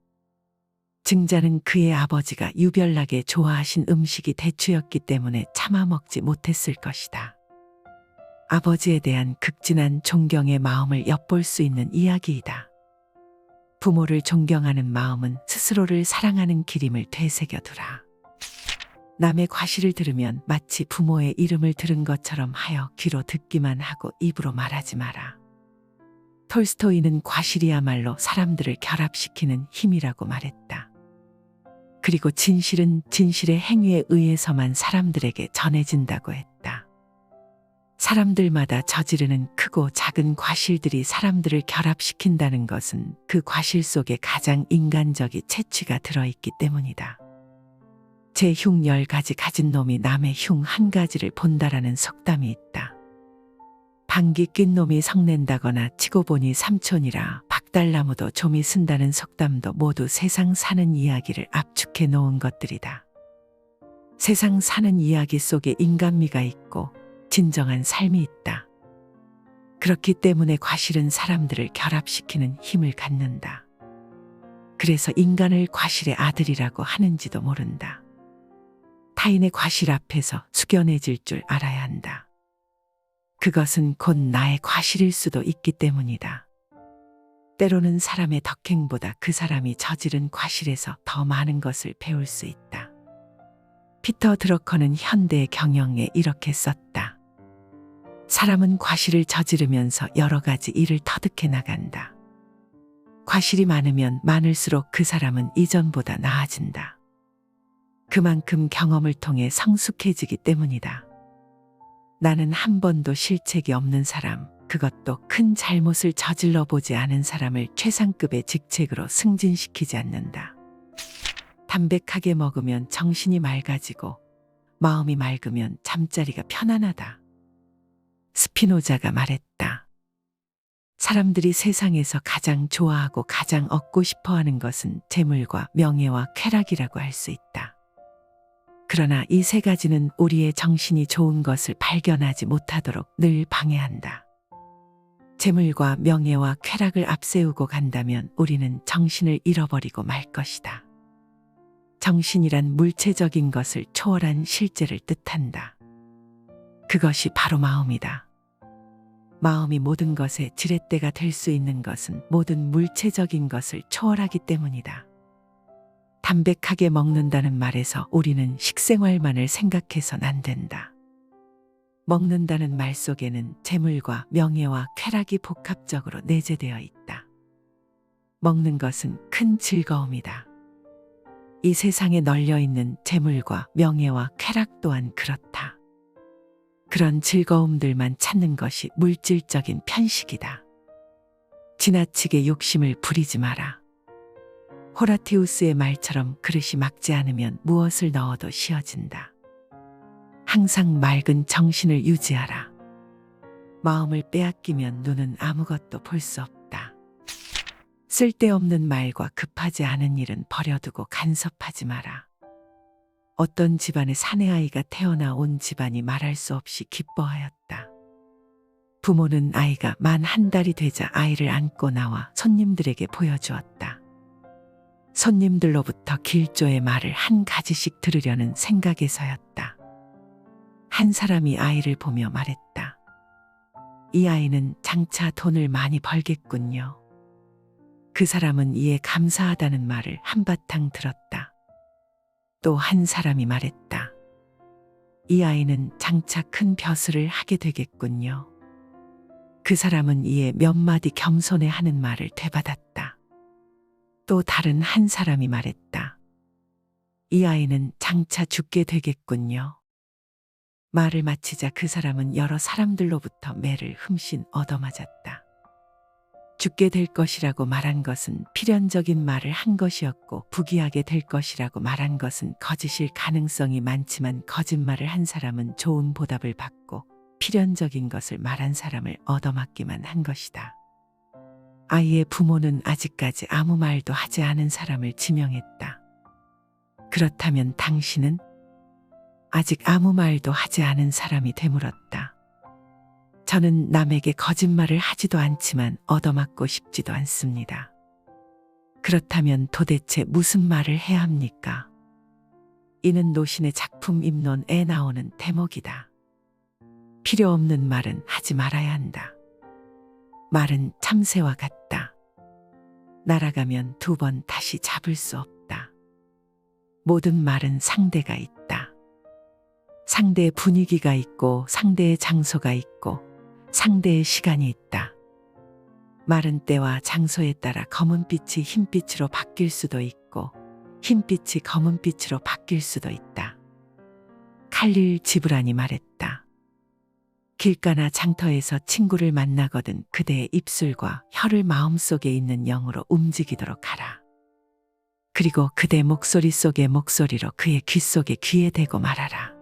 증자는 그의 아버지가 유별나게 좋아하신 음식이 대추였기 때문에 참아 먹지 못했을 것이다. 아버지에 대한 극진한 존경의 마음을 엿볼 수 있는 이야기이다. 부모를 존경하는 마음은 스스로를 사랑하는 길임을 되새겨두라. 남의 과시를 들으면 마치 부모의 이름을 들은 것처럼 하여 귀로 듣기만 하고 입으로 말하지 마라. 톨스토이는 과실이야말로 사람들을 결합시키는 힘이라고 말했다. 그리고 진실은 진실의 행위에 의해서만 사람들에게 전해진다고 했다. 사람들마다 저지르는 크고 작은 과실들이 사람들을 결합시킨다는 것은 그 과실 속에 가장 인간적인 채취가 들어있기 때문이다. 제 흉 10가지 가진 놈이 남의 흉 1가지를 본다라는 속담이 있다. 방귀 낀 놈이 성낸다거나 치고 보니 삼촌이라 박달나무도 좀이 쓴다는 속담도 모두 세상 사는 이야기를 압축해 놓은 것들이다. 세상 사는 이야기 속에 인간미가 있고 진정한 삶이 있다. 그렇기 때문에 과실은 사람들을 결합시키는 힘을 갖는다. 그래서 인간을 과실의 아들이라고 하는지도 모른다. 타인의 과실 앞에서 숙연해질 줄 알아야 한다. 그것은 곧 나의 과실일 수도 있기 때문이다. 때로는 사람의 덕행보다 그 사람이 저지른 과실에서 더 많은 것을 배울 수 있다. 피터 드러커는 현대의 경영에 이렇게 썼다. 사람은 과실을 저지르면서 여러 가지 일을 터득해 나간다. 과실이 많으면 많을수록 그 사람은 이전보다 나아진다. 그만큼 경험을 통해 성숙해지기 때문이다. 나는 한 번도 실책이 없는 사람, 그것도 큰 잘못을 저질러 보지 않은 사람을 최상급의 직책으로 승진시키지 않는다. 담백하게 먹으면 정신이 맑아지고 마음이 맑으면 잠자리가 편안하다. 스피노자가 말했다. 사람들이 세상에서 가장 좋아하고 가장 얻고 싶어 하는 것은 재물과 명예와 쾌락이라고 할 수 있다. 그러나 이 세 가지는 우리의 정신이 좋은 것을 발견하지 못하도록 늘 방해한다. 재물과 명예와 쾌락을 앞세우고 간다면 우리는 정신을 잃어버리고 말 것이다. 정신이란 물체적인 것을 초월한 실제를 뜻한다. 그것이 바로 마음이다. 마음이 모든 것의 지렛대가 될 수 있는 것은 모든 물체적인 것을 초월하기 때문이다. 담백하게 먹는다는 말에서 우리는 식생활만을 생각해선 안 된다. 먹는다는 말 속에는 재물과 명예와 쾌락이 복합적으로 내재되어 있다. 먹는 것은 큰 즐거움이다. 이 세상에 널려 있는 재물과 명예와 쾌락 또한 그렇다. 그런 즐거움들만 찾는 것이 물질적인 편식이다. 지나치게 욕심을 부리지 마라. 호라티우스의 말처럼 그릇이 막지 않으면 무엇을 넣어도 씌어진다. 항상 맑은 정신을 유지하라. 마음을 빼앗기면 눈은 아무것도 볼 수 없다. 쓸데없는 말과 급하지 않은 일은 버려두고 간섭하지 마라. 어떤 집안에 사내아이가 태어나 온 집안이 말할 수 없이 기뻐하였다. 부모는 아이가 만 한 달이 되자 아이를 안고 나와 손님들에게 보여주었다. 손님들로부터 길조의 말을 한 가지씩 들으려는 생각에서였다. 한 사람이 아이를 보며 말했다. 이 아이는 장차 돈을 많이 벌겠군요. 그 사람은 이에 감사하다는 말을 한바탕 들었다. 또 한 사람이 말했다. 이 아이는 장차 큰 벼슬을 하게 되겠군요. 그 사람은 이에 몇 마디 겸손해 하는 말을 되받았다. 또 다른 한 사람이 말했다. 이 아이는 장차 죽게 되겠군요. 말을 마치자 그 사람은 여러 사람들로부터 매를 흠씬 얻어맞았다. 죽게 될 것이라고 말한 것은 필연적인 말을 한 것이었고 부귀하게 될 것이라고 말한 것은 거짓일 가능성이 많지만 거짓말을 한 사람은 좋은 보답을 받고 필연적인 것을 말한 사람을 얻어맞기만 한 것이다. 아이의 부모는 아직까지 아무 말도 하지 않은 사람을 지명했다. 그렇다면 당신은? 아직 아무 말도 하지 않은 사람이 되물었다. 저는 남에게 거짓말을 하지도 않지만 얻어맞고 싶지도 않습니다. 그렇다면 도대체 무슨 말을 해야 합니까? 이는 노신의 작품 입론에 나오는 대목이다. 필요 없는 말은 하지 말아야 한다. 말은 참새와 같다. 날아가면 두 번 다시 잡을 수 없다. 모든 말은 상대가 있다. 상대의 분위기가 있고 상대의 장소가 있고 상대의 시간이 있다. 말은 때와 장소에 따라 검은빛이 흰빛으로 바뀔 수도 있고 흰빛이 검은빛으로 바뀔 수도 있다. 칼릴 지브란이 말했다. 길가나 장터에서 친구를 만나거든 그대의 입술과 혀를 마음속에 있는 영으로 움직이도록 하라. 그리고 그대 목소리 속의 목소리로 그의 귀 속에 귀에 대고 말하라.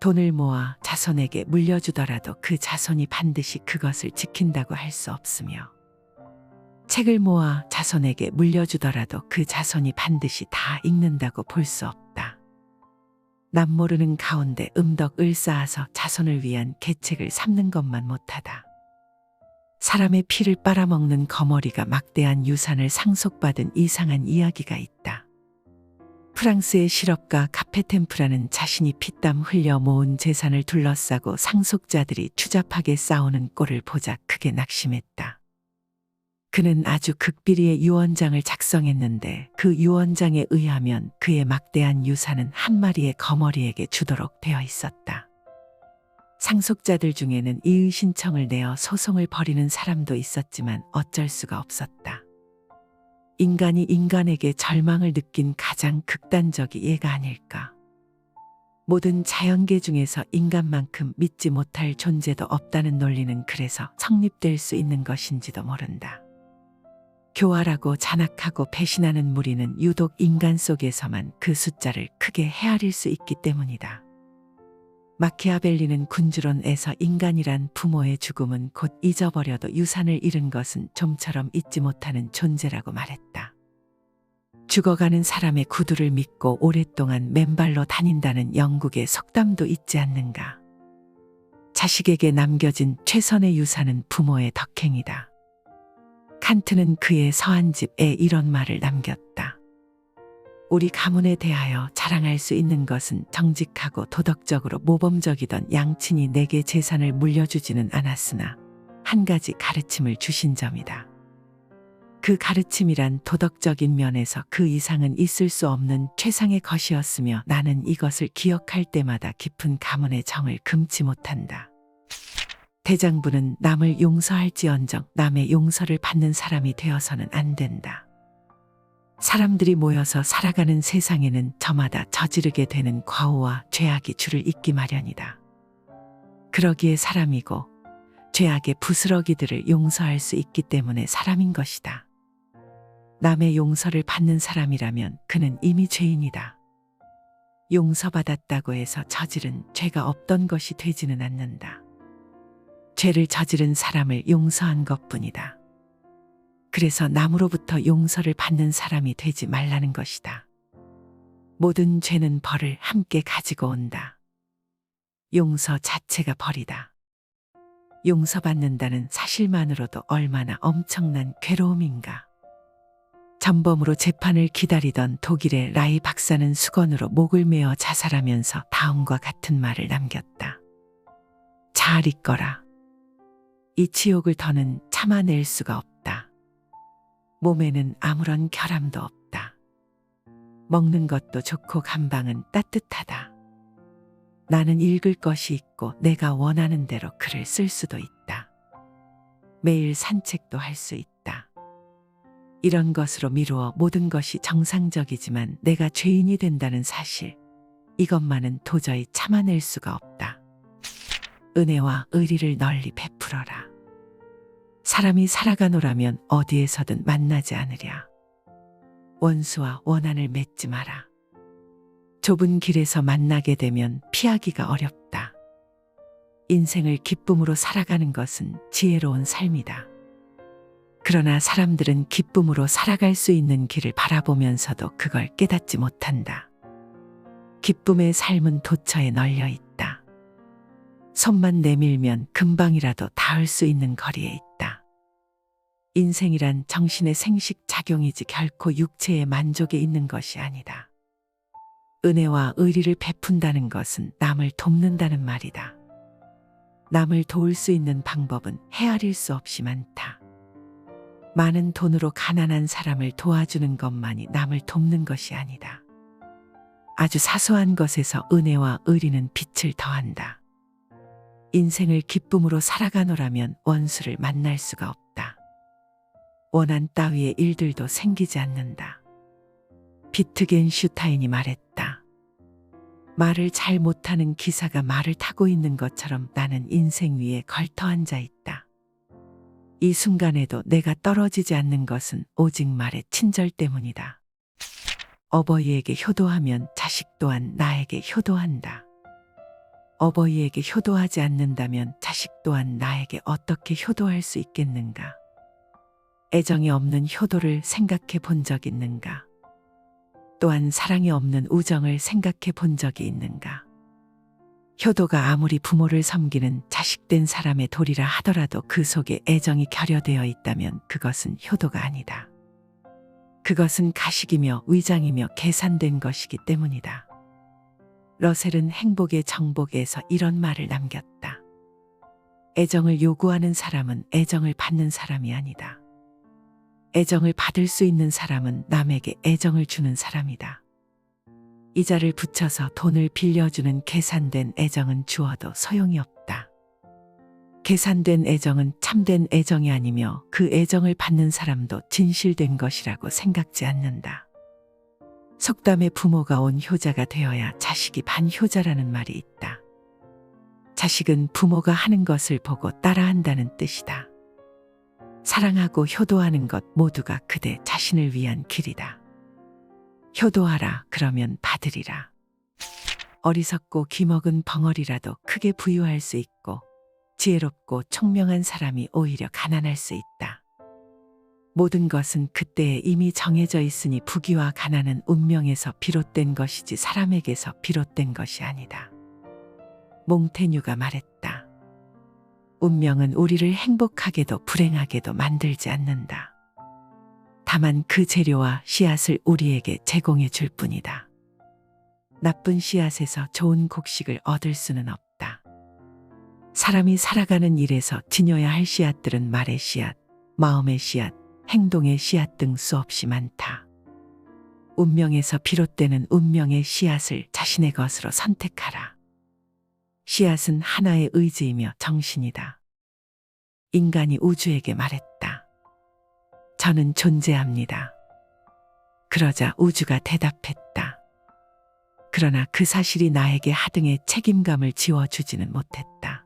돈을 모아 자손에게 물려주더라도 그 자손이 반드시 그것을 지킨다고 할 수 없으며 책을 모아 자손에게 물려주더라도 그 자손이 반드시 다 읽는다고 볼 수 없다. 남모르는 가운데 음덕을 쌓아서 자손을 위한 계책을 삼는 것만 못하다. 사람의 피를 빨아먹는 거머리가 막대한 유산을 상속받은 이상한 이야기가 있다. 프랑스의 실업가 카페템프라는 자신이 피땀 흘려 모은 재산을 둘러싸고 상속자들이 추잡하게 싸우는 꼴을 보자 크게 낙심했다. 그는 아주 극비리의 유언장을 작성했는데 그 유언장에 의하면 그의 막대한 유산은 한 마리의 거머리에게 주도록 되어 있었다. 상속자들 중에는 이의 신청을 내어 소송을 벌이는 사람도 있었지만 어쩔 수가 없었다. 인간이 인간에게 절망을 느낀 가장 극단적이 얘가 아닐까. 모든 자연계 중에서 인간만큼 믿지 못할 존재도 없다는 논리는 그래서 성립될 수 있는 것인지도 모른다. 교활하고 잔악하고 배신하는 무리는 유독 인간 속에서만 그 숫자를 크게 헤아릴 수 있기 때문이다. 마키아벨리는 군주론에서 인간이란 부모의 죽음은 곧 잊어버려도 유산을 잃은 것은 좀처럼 잊지 못하는 존재라고 말했다. 죽어가는 사람의 구두를 믿고 오랫동안 맨발로 다닌다는 영국의 속담도 있지 않는가. 자식에게 남겨진 최선의 유산은 부모의 덕행이다. 칸트는 그의 서한집에 이런 말을 남겼다. 우리 가문에 대하여 자랑할 수 있는 것은 정직하고 도덕적으로 모범적이던 양친이 내게 재산을 물려주지는 않았으나 한 가지 가르침을 주신 점이다. 그 가르침이란 도덕적인 면에서 그 이상은 있을 수 없는 최상의 것이었으며 나는 이것을 기억할 때마다 깊은 가문의 정을 금치 못한다. 대장부는 남을 용서할지언정 남의 용서를 받는 사람이 되어서는 안 된다. 사람들이 모여서 살아가는 세상에는 저마다 저지르게 되는 과오와 죄악이 줄을 잇기 마련이다. 그러기에 사람이고 죄악의 부스러기들을 용서할 수 있기 때문에 사람인 것이다. 남의 용서를 받는 사람이라면 그는 이미 죄인이다. 용서받았다고 해서 저지른 죄가 없던 것이 되지는 않는다. 죄를 저지른 사람을 용서한 것뿐이다. 그래서 남으로부터 용서를 받는 사람이 되지 말라는 것이다. 모든 죄는 벌을 함께 가지고 온다. 용서 자체가 벌이다. 용서받는다는 사실만으로도 얼마나 엄청난 괴로움인가. 전범으로 재판을 기다리던 독일의 라이 박사는 수건으로 목을 메어 자살하면서 다음과 같은 말을 남겼다. 잘 있거라. 이 치욕을 더는 참아낼 수가 없다. 몸에는 아무런 결함도 없다. 먹는 것도 좋고 감방은 따뜻하다. 나는 읽을 것이 있고 내가 원하는 대로 글을 쓸 수도 있다. 매일 산책도 할 수 있다. 이런 것으로 미루어 모든 것이 정상적이지만 내가 죄인이 된다는 사실, 이것만은 도저히 참아낼 수가 없다. 은혜와 의리를 널리 베풀어라. 사람이 살아가노라면 어디에서든 만나지 않으랴. 원수와 원한을 맺지 마라. 좁은 길에서 만나게 되면 피하기가 어렵다. 인생을 기쁨으로 살아가는 것은 지혜로운 삶이다. 그러나 사람들은 기쁨으로 살아갈 수 있는 길을 바라보면서도 그걸 깨닫지 못한다. 기쁨의 삶은 도처에 널려 있다. 손만 내밀면 금방이라도 닿을 수 있는 거리에 있다. 인생이란 정신의 생식 작용이지 결코 육체의 만족에 있는 것이 아니다. 은혜와 의리를 베푼다는 것은 남을 돕는다는 말이다. 남을 도울 수 있는 방법은 헤아릴 수 없이 많다. 많은 돈으로 가난한 사람을 도와주는 것만이 남을 돕는 것이 아니다. 아주 사소한 것에서 은혜와 의리는 빛을 더한다. 인생을 기쁨으로 살아가노라면 원수를 만날 수가 없다. 원한 따위의 일들도 생기지 않는다. 비트겐슈타인이 말했다. 말을 잘 못하는 기사가 말을 타고 있는 것처럼 나는 인생 위에 걸터 앉아 있다. 이 순간에도 내가 떨어지지 않는 것은 오직 말의 친절 때문이다. 어버이에게 효도하면 자식 또한 나에게 효도한다. 어버이에게 효도하지 않는다면 자식 또한 나에게 어떻게 효도할 수 있겠는가? 애정이 없는 효도를 생각해 본 적 있는가? 또한 사랑이 없는 우정을 생각해 본 적이 있는가? 효도가 아무리 부모를 섬기는 자식된 사람의 도리라 하더라도 그 속에 애정이 결여되어 있다면 그것은 효도가 아니다. 그것은 가식이며 위장이며 계산된 것이기 때문이다. 러셀은 행복의 정복에서 이런 말을 남겼다. 애정을 요구하는 사람은 애정을 받는 사람이 아니다. 애정을 받을 수 있는 사람은 남에게 애정을 주는 사람이다. 이자를 붙여서 돈을 빌려주는 계산된 애정은 주어도 소용이 없다. 계산된 애정은 참된 애정이 아니며 그 애정을 받는 사람도 진실된 것이라고 생각지 않는다. 속담에 부모가 온 효자가 되어야 자식이 반효자라는 말이 있다. 자식은 부모가 하는 것을 보고 따라한다는 뜻이다. 사랑하고 효도하는 것 모두가 그대 자신을 위한 길이다. 효도하라 그러면 받으리라. 어리석고 기먹은 벙어리라도 크게 부유할 수 있고 지혜롭고 총명한 사람이 오히려 가난할 수 있다. 모든 것은 그때에 이미 정해져 있으니 부귀와 가난은 운명에서 비롯된 것이지 사람에게서 비롯된 것이 아니다. 몽테뉴가 말했다. 운명은 우리를 행복하게도 불행하게도 만들지 않는다. 다만 그 재료와 씨앗을 우리에게 제공해 줄 뿐이다. 나쁜 씨앗에서 좋은 곡식을 얻을 수는 없다. 사람이 살아가는 일에서 지녀야 할 씨앗들은 말의 씨앗, 마음의 씨앗, 행동의 씨앗 등 수없이 많다. 운명에서 비롯되는 운명의 씨앗을 자신의 것으로 선택하라. 씨앗은 하나의 의지이며 정신이다. 인간이 우주에게 말했다. 저는 존재합니다. 그러자 우주가 대답했다. 그러나 그 사실이 나에게 하등의 책임감을 지워주지는 못했다.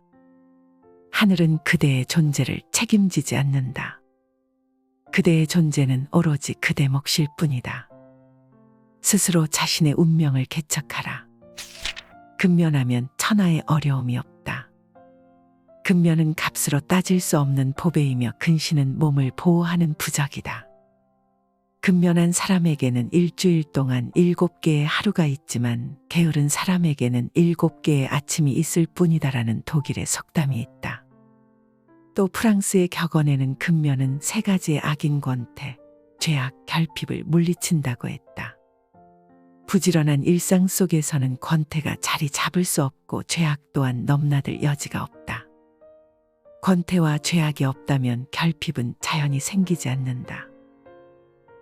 하늘은 그대의 존재를 책임지지 않는다. 그대의 존재는 오로지 그대 몫일 뿐이다. 스스로 자신의 운명을 개척하라. 근면하면 천하의 어려움이 없다. 근면은 값으로 따질 수 없는 보배이며 근신은 몸을 보호하는 부적이다. 근면한 사람에게는 일주일 동안 7개의 하루가 있지만 게으른 사람에게는 7개의 아침이 있을 뿐이다라는 독일의 속담이 있다. 또 프랑스의 격언에는 근면은 3가지의 악인 권태, 죄악, 결핍을 물리친다고 했다. 부지런한 일상 속에서는 권태가 자리 잡을 수 없고 죄악 또한 넘나들 여지가 없다. 권태와 죄악이 없다면 결핍은 자연히 생기지 않는다.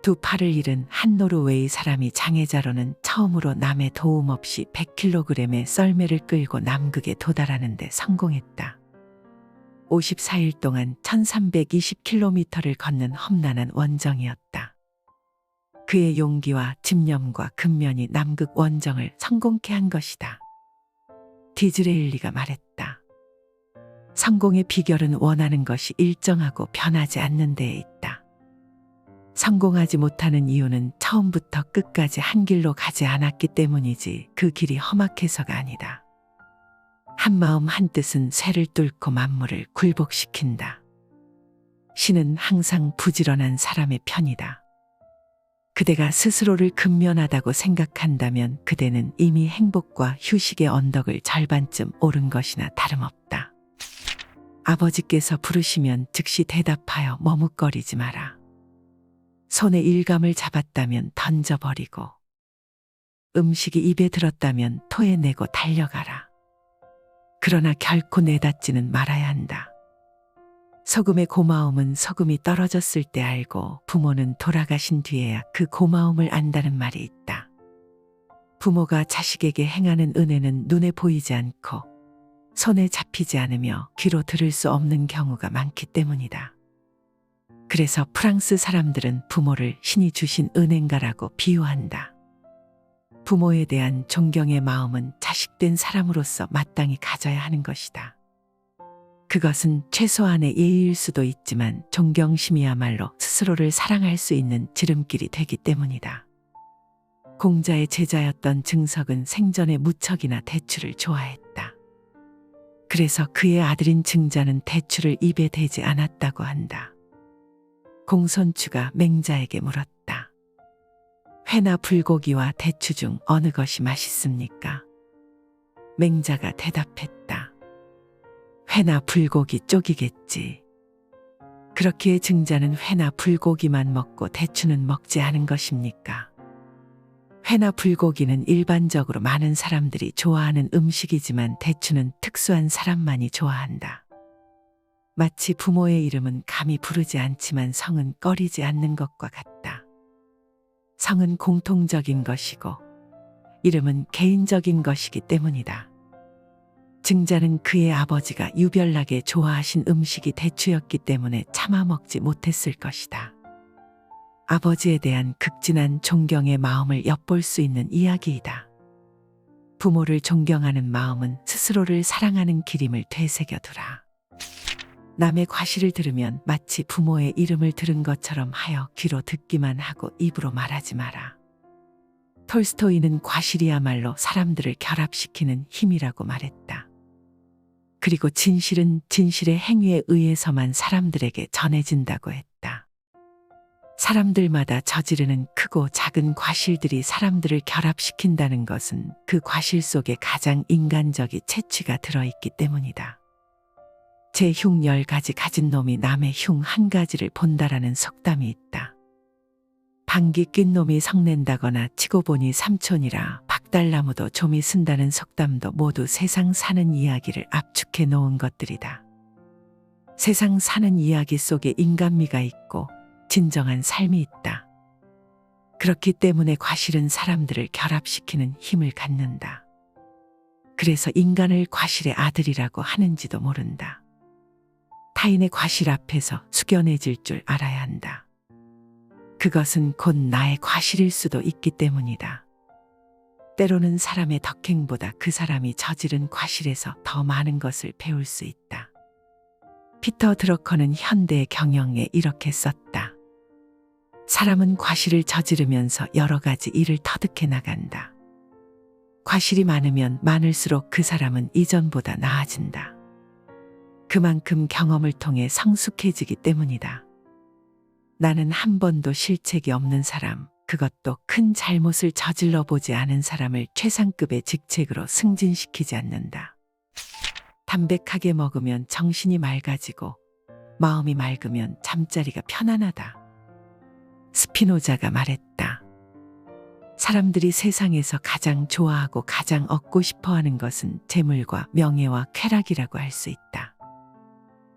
2 팔을 잃은 한 노르웨이 사람이 장애자로는 처음으로 남의 도움 없이 100kg의 썰매를 끌고 남극에 도달하는 데 성공했다. 54일 동안 1320km를 걷는 험난한 원정이었다. 그의 용기와 집념과 근면이 남극 원정을 성공케 한 것이다. 디즈레일리가 말했다. 성공의 비결은 원하는 것이 일정하고 변하지 않는 데에 있다. 성공하지 못하는 이유는 처음부터 끝까지 한 길로 가지 않았기 때문이지 그 길이 험악해서가 아니다. 한 마음 한 뜻은 쇠를 뚫고 만물을 굴복시킨다. 신은 항상 부지런한 사람의 편이다. 그대가 스스로를 근면하다고 생각한다면 그대는 이미 행복과 휴식의 언덕을 절반쯤 오른 것이나 다름없다. 아버지께서 부르시면 즉시 대답하여 머뭇거리지 마라. 손에 일감을 잡았다면 던져버리고 음식이 입에 들었다면 토해내고 달려가라. 그러나 결코 내닫지는 말아야 한다. 소금의 고마움은 소금이 떨어졌을 때 알고 부모는 돌아가신 뒤에야 그 고마움을 안다는 말이 있다. 부모가 자식에게 행하는 은혜는 눈에 보이지 않고 손에 잡히지 않으며 귀로 들을 수 없는 경우가 많기 때문이다. 그래서 프랑스 사람들은 부모를 신이 주신 은행가라고 비유한다. 부모에 대한 존경의 마음은 자식된 사람으로서 마땅히 가져야 하는 것이다. 그것은 최소한의 예의일 수도 있지만 존경심이야말로 스스로를 사랑할 수 있는 지름길이 되기 때문이다. 공자의 제자였던 증석은 생전에 무척이나 대추를 좋아했다. 그래서 그의 아들인 증자는 대추를 입에 대지 않았다고 한다. 공손추가 맹자에게 물었다. 회나 불고기와 대추 중 어느 것이 맛있습니까? 맹자가 대답했다. 회나 불고기 쪽이겠지. 그렇기에 증자는 회나 불고기만 먹고 대추는 먹지 않은 것입니까? 회나 불고기는 일반적으로 많은 사람들이 좋아하는 음식이지만 대추는 특수한 사람만이 좋아한다. 마치 부모의 이름은 감히 부르지 않지만 성은 꺼리지 않는 것과 같다. 성은 공통적인 것이고 이름은 개인적인 것이기 때문이다. 증자는 그의 아버지가 유별나게 좋아하신 음식이 대추였기 때문에 참아 먹지 못했을 것이다. 아버지에 대한 극진한 존경의 마음을 엿볼 수 있는 이야기이다. 부모를 존경하는 마음은 스스로를 사랑하는 길임을 되새겨두라. 남의 과시를 들으면 마치 부모의 이름을 들은 것처럼 하여 귀로 듣기만 하고 입으로 말하지 마라. 톨스토이는 과실이야말로 사람들을 결합시키는 힘이라고 말했다. 그리고 진실은 진실의 행위에 의해서만 사람들에게 전해진다고 했다. 사람들마다 저지르는 크고 작은 과실들이 사람들을 결합시킨다는 것은 그 과실 속에 가장 인간적인 채취가 들어있기 때문이다. 제 흉 10가지 가진 놈이 남의 흉 1가지를 본다라는 속담이 있다. 방귀 낀 놈이 성낸다거나 치고 보니 삼촌이라 박달나무도 좀이 쓴다는 속담도 모두 세상 사는 이야기를 압축해 놓은 것들이다. 세상 사는 이야기 속에 인간미가 있고 진정한 삶이 있다. 그렇기 때문에 과실은 사람들을 결합시키는 힘을 갖는다. 그래서 인간을 과실의 아들이라고 하는지도 모른다. 타인의 과실 앞에서 숙연해질 줄 알아야 한다. 그것은 곧 나의 과실일 수도 있기 때문이다. 때로는 사람의 덕행보다 그 사람이 저지른 과실에서 더 많은 것을 배울 수 있다. 피터 드러커는 현대의 경영에 이렇게 썼다. 사람은 과실을 저지르면서 여러 가지 일을 터득해 나간다. 과실이 많으면 많을수록 그 사람은 이전보다 나아진다. 그만큼 경험을 통해 성숙해지기 때문이다. 나는 한 번도 실책이 없는 사람, 그것도 큰 잘못을 저질러 보지 않은 사람을 최상급의 직책으로 승진시키지 않는다. 담백하게 먹으면 정신이 맑아지고 마음이 맑으면 잠자리가 편안하다. 스피노자가 말했다. 사람들이 세상에서 가장 좋아하고 가장 얻고 싶어하는 것은 재물과 명예와 쾌락이라고 할 수 있다.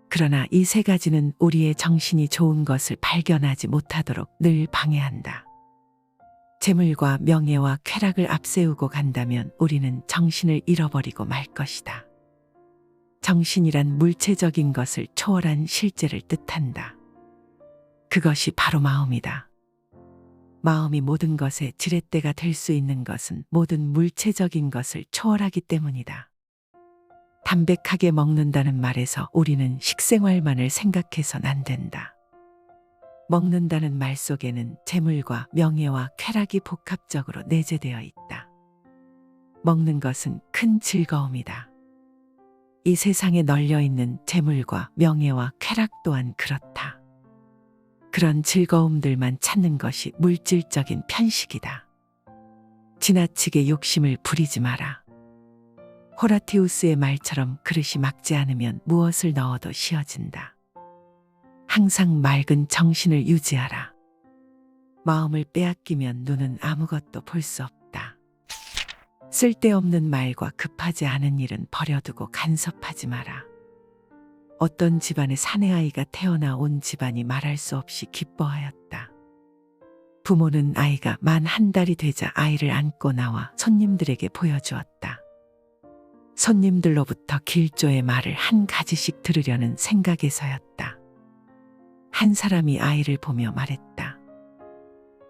그러나 이 세 가지는 우리의 정신이 좋은 것을 발견하지 못하도록 늘 방해한다. 재물과 명예와 쾌락을 앞세우고 간다면 우리는 정신을 잃어버리고 말 것이다. 정신이란 물체적인 것을 초월한 실제를 뜻한다. 그것이 바로 마음이다. 마음이 모든 것의 지렛대가 될 수 있는 것은 모든 물체적인 것을 초월하기 때문이다. 담백하게 먹는다는 말에서 우리는 식생활만을 생각해선 안 된다. 먹는다는 말 속에는 재물과 명예와 쾌락이 복합적으로 내재되어 있다. 먹는 것은 큰 즐거움이다. 이 세상에 널려 있는 재물과 명예와 쾌락 또한 그렇다. 그런 즐거움들만 찾는 것이 물질적인 편식이다. 지나치게 욕심을 부리지 마라. 호라티우스의 말처럼 그릇이 막지 않으면 무엇을 넣어도 씌어진다. 항상 맑은 정신을 유지하라. 마음을 빼앗기면 눈은 아무것도 볼 수 없다. 쓸데없는 말과 급하지 않은 일은 버려두고 간섭하지 마라. 어떤 집안에 사내아이가 태어나 온 집안이 말할 수 없이 기뻐하였다. 부모는 아이가 만 1달이 되자 아이를 안고 나와 손님들에게 보여주었다. 손님들로부터 길조의 말을 한 가지씩 들으려는 생각에서였다. 한 사람이 아이를 보며 말했다.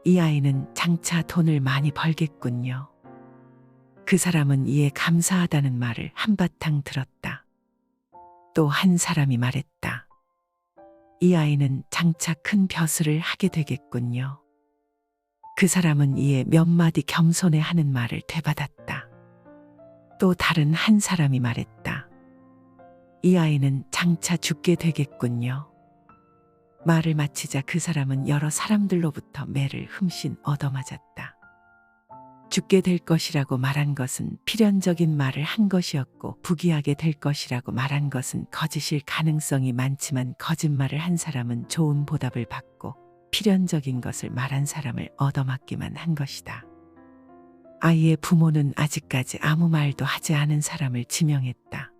이 아이는 장차 돈을 많이 벌겠군요. 그 사람은 이에 감사하다는 말을 한바탕 들었다. 또 한 사람이 말했다. 이 아이는 장차 큰 벼슬을 하게 되겠군요. 그 사람은 이에 몇 마디 겸손해 하는 말을 되받았다. 또 다른 한 사람이 말했다. 이 아이는 장차 죽게 되겠군요. 말을 마치자 그 사람은 여러 사람들로부터 매를 흠씬 얻어맞았다. 죽게 될 것이라고 말한 것은 필연적인 말을 한 것이었고 부귀하게 될 것이라고 말한 것은 거짓일 가능성이 많지만 거짓말을 한 사람은 좋은 보답을 받고 필연적인 것을 말한 사람을 얻어맞기만 한 것이다. 아이의 부모는 아직까지 아무 말도 하지 않은 사람을 지명했다.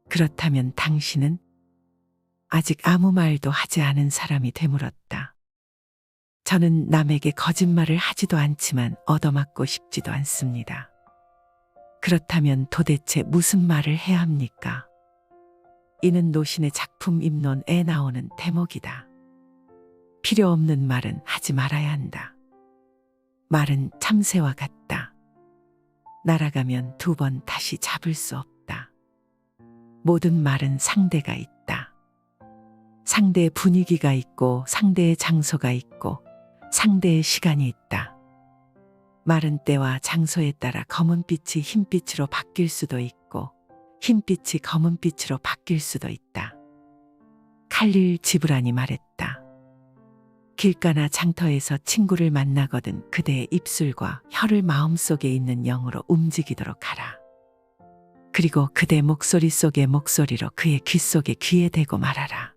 그렇다면 당신은? 아직 아무 말도 하지 않은 사람이 되물었다. 저는 남에게 거짓말을 하지도 않지만 얻어맞고 싶지도 않습니다. 그렇다면 도대체 무슨 말을 해야 합니까? 이는 노신의 작품 입론에 나오는 대목이다. 필요 없는 말은 하지 말아야 한다. 말은 참새와 같다. 날아가면 2번 다시 잡을 수 없다. 모든 말은 상대가 있다. 상대의 분위기가 있고 상대의 장소가 있고 상대의 시간이 있다. 마른 때와 장소에 따라 검은빛이 흰빛으로 바뀔 수도 있고 흰빛이 검은빛으로 바뀔 수도 있다. 칼릴 지브란이 말했다. 길가나 장터에서 친구를 만나거든 그대의 입술과 혀를 마음속에 있는 영으로 움직이도록 하라. 그리고 그대 목소리 속의 목소리로 그의 귀 속에 귀에 대고 말하라.